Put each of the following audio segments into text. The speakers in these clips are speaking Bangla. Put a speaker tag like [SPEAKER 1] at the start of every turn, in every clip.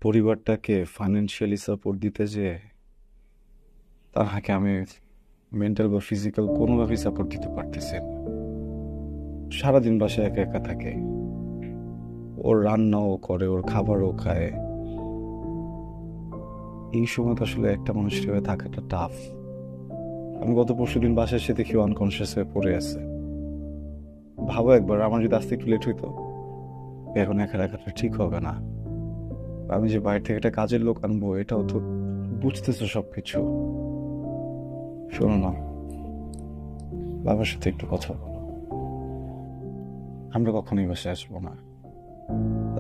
[SPEAKER 1] পরিবারটাকে ফাইন্যান্সিয়ালি সাপোর্ট দিতে যে তাহাকে আমি মেন্টাল বা ফিজিক্যাল কোনোভাবেই সাপোর্ট দিতে পারতেছি না। সারাদিন বাসায় একা একা থাকে, ওর রান্নাও করে, ওর খাবারও খায়। এই সময় তো আসলে একটা মানুষের হয়ে থাকাটা টাফ। আমি গত পরশুদিন বাসায় এসে দেখি আনকনসিয়াস হয়ে পড়ে আছে। ভাবো একবার, আমার যদি আসতে একটু লেট হইতো, এখন একা রাখাটা ঠিক হবে না। আমি যে বাইরে থেকে একটা কাজের লোক আনবো, এটাও তো বুঝতেছো সবকিছু। শোনো না, বাবার সাথে একটু কথা বলো। আমরা কখনোই বাসায় আসবো না,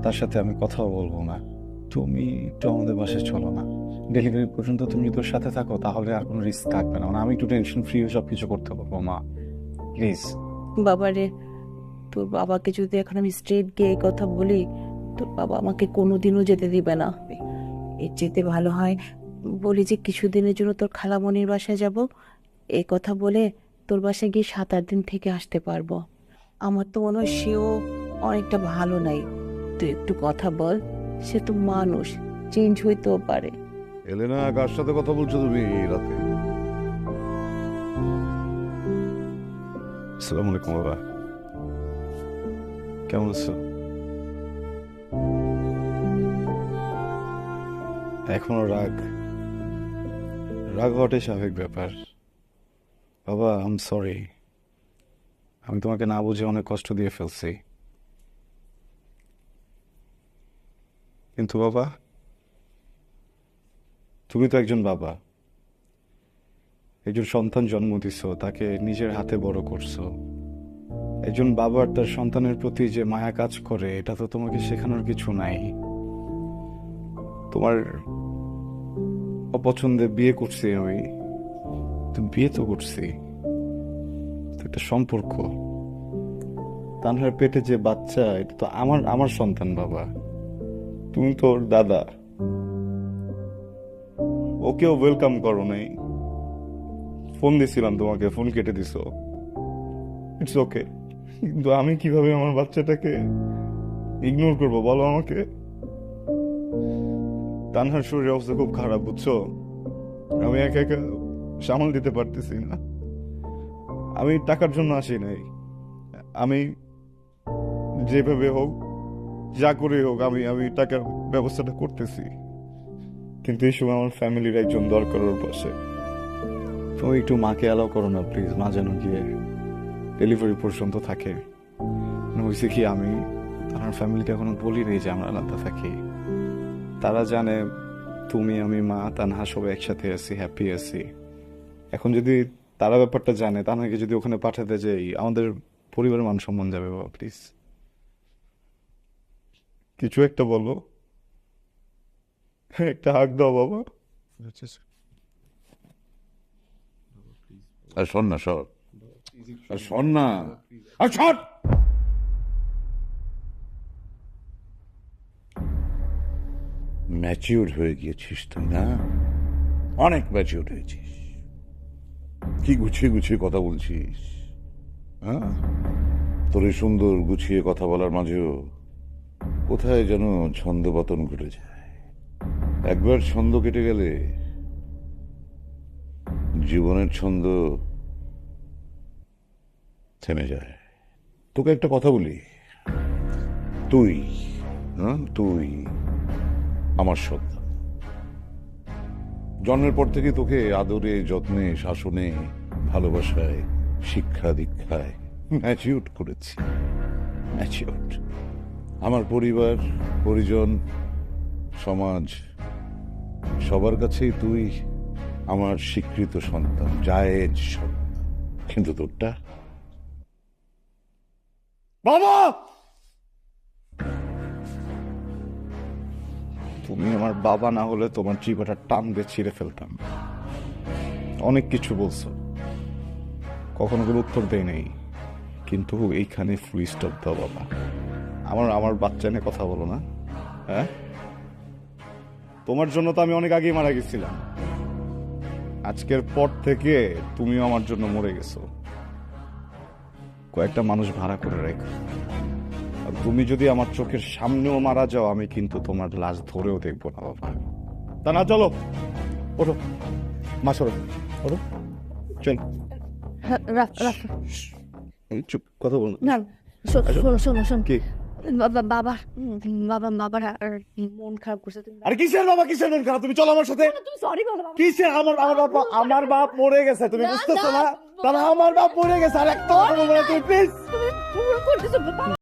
[SPEAKER 1] তার সাথে আমি কথাও বলবো না। তুমি একটু আমাদের বাসায় চলো না। ডেলিভারি পর্যন্ত তুমি যদি তোর সাথে থাকো তাহলে আর কোনো রিস্ক থাকবে না। মানে আমি একটু টেনশন ফ্রি হয়ে সবকিছু করতে পারবো। মা, প্লিজ।
[SPEAKER 2] বাবারে, তোর বাবাকে যদি এখন আমি স্ট্রেট গিয়ে এই কথা বলি, তোর বাবা আমাকে কোনোদিনও যেতে দিবে না। এর যেতে ভালো হয় বলি যে কিছুদিনের জন্য তোর খালামণির বাসায় যাব। এই কথা বলে তোর বাসায় গিয়ে 7-8 দিন থেকে আসতে পারবো। আমার তো মনে হয় সেও অনেকটা ভালো নাই। তুই একটু কথা বল, সে তো মানুষ, চেঞ্জ হইতেও পারে।
[SPEAKER 3] এলেনা, কার সাথে কথা বলছো তুমি এই রাতে?
[SPEAKER 1] আসসালামু আলাইকুম বাবা, কেমন আছো? এখনো রাগ রাগ হওয়াটাই স্বাভাবিক ব্যাপার। বাবা, আই এম সরি। আমি তোমাকে না বুঝে অনেক কষ্ট দিয়ে ফেলছি। কিন্তু বাবা, তুমি তো একজন বাবা, একজন সন্তান জন্ম দিছো, তাকে নিজের হাতে বড় করছো। একজন বাবার তার সন্তানের প্রতি যে মায়া কাজ করে, এটা তো তোমাকে শেখানোর কিছু নাই। তোমার অপছন্দে বিয়ে করছি আমি, তো বিয়ে তো করছি, তো একটা সম্পর্ক। তানহার পেটে যে বাচ্চা, এটা তো আমার আমার সন্তান বাবা। তুমি তো ওর দাদা, ওকেও ওয়েলকাম করো নাই। ফোন দিছিলাম তোমাকে, ফোন কেটে দিছো। ইটস ওকে, কিন্তু আমি কিভাবে আমার বাচ্চাটাকে ইগনোর করবো বলো আমাকে? তানহার শরীরের অবস্থা খুব খারাপ, বুঝছো? আমি একা একা সামাল দিতে পারতেছি না। আমি টাকার জন্য আসি নাই। আমি যেভাবে হোক, যা করে হোক, আমি আমি টাকার ব্যবস্থাটা করতেছি। কিন্তু এই সময় আমার ফ্যামিলির একজন দরকার ওর পাশে। তুমি একটু মাকে অ্যালাউ করো না প্লিজ, মা যেন গিয়ে ডেলিভারি পর্যন্ত থাকে। হয়েছে কি, আমি আমার ফ্যামিলিকে এখনো বলি নেই যে আমরা আলাদা থাকি। তারা জানে তুমি, আমি, মা, তানহা সবাই একসাথে আছি, হ্যাপি আছি। এখন যদি তারা ব্যাপারটা জানে, তানহাকে যদি ওখানে পাঠাতে যাই, আমাদের পরিবারের মান সম্মান যাবে। বাবা প্লিজ, কিছু একটা বলো, একটা হাক দাও বাবা।
[SPEAKER 3] আর শোন না, সর। আর শোন না, আর শোন। ম্যাচিউর হয়ে গিয়েছিস তুই, না? অনেক ম্যাচিউর হয়েছিস। কি গুছিয়ে গুছিয়ে কথা বলছিস, হ্যাঁ? তোর এই সুন্দর গুছিয়ে কথা বলার মাঝেও কোথায় যেন ছন্দপতন ঘটে যায়। একবার ছন্দ কেটে গেলে জীবনের ছন্দ থেমে যায়। তোকে একটা কথা বলি, তুই, হ্যাঁ, তুই আমার সন্তান। জন্মের পর থেকে তোকে আদরে, যত্নে, শাসনে, ভালোবাসায়, শিক্ষা দীক্ষায় ম্যাচিউর করেছি। ম্যাচিউর। আমার পরিবার, পরিজন, সমাজ, সবার কাছেই তুই আমার স্বীকৃত সন্তান, জায়েজ সন্তান। কিন্তু তোরটা, বাবা!
[SPEAKER 1] তুমি আমার বাবা না হলে তোমার জিভাটা টান দিয়ে ছিঁড়ে ফেলতাম। অনেক কিছু বলছো, কখনো কোনো উত্তর দেয় নেই, কিন্তু এইখানে ফুল স্টপ দাও বাবা। আমার আমার বাচ্চা নিয়ে কথা বলো না, হ্যাঁ? তোমার জন্য তো আমি অনেক আগেই মারা গেছিলাম। আজকের পর থেকে তুমিও আমার জন্য মরে গেছো। কয়েকটা মানুষ ভাড়া করে রেখো, আর তুমি যদি আমার চোখের সামনেও মারা যাও, আমি কিন্তু তোমার লাশ ধরেও দেখবো না বাবা। তা না, চলো ওঠো, মা সরো, ওঠো, চল। এই চুপ, কথা বল না।
[SPEAKER 4] না শোনো শোনো শোনো
[SPEAKER 1] কি?
[SPEAKER 4] বাবার আর মন খারাপ করছে তুমি
[SPEAKER 1] আরে কিসের বাবা, কিসের মন খারাপ? তুমি চলো আমার সাথে।
[SPEAKER 4] তুমি সরি বলো বাবা।
[SPEAKER 1] কিসের? আমার বাপ মরে গেছে, তুমি বুঝতেছো না? তাহলে আমার বাপ মরে গেছে, আর একটা কথা বলবো না তুমি, প্লিজ।
[SPEAKER 4] তুমি করতেছো বাবা।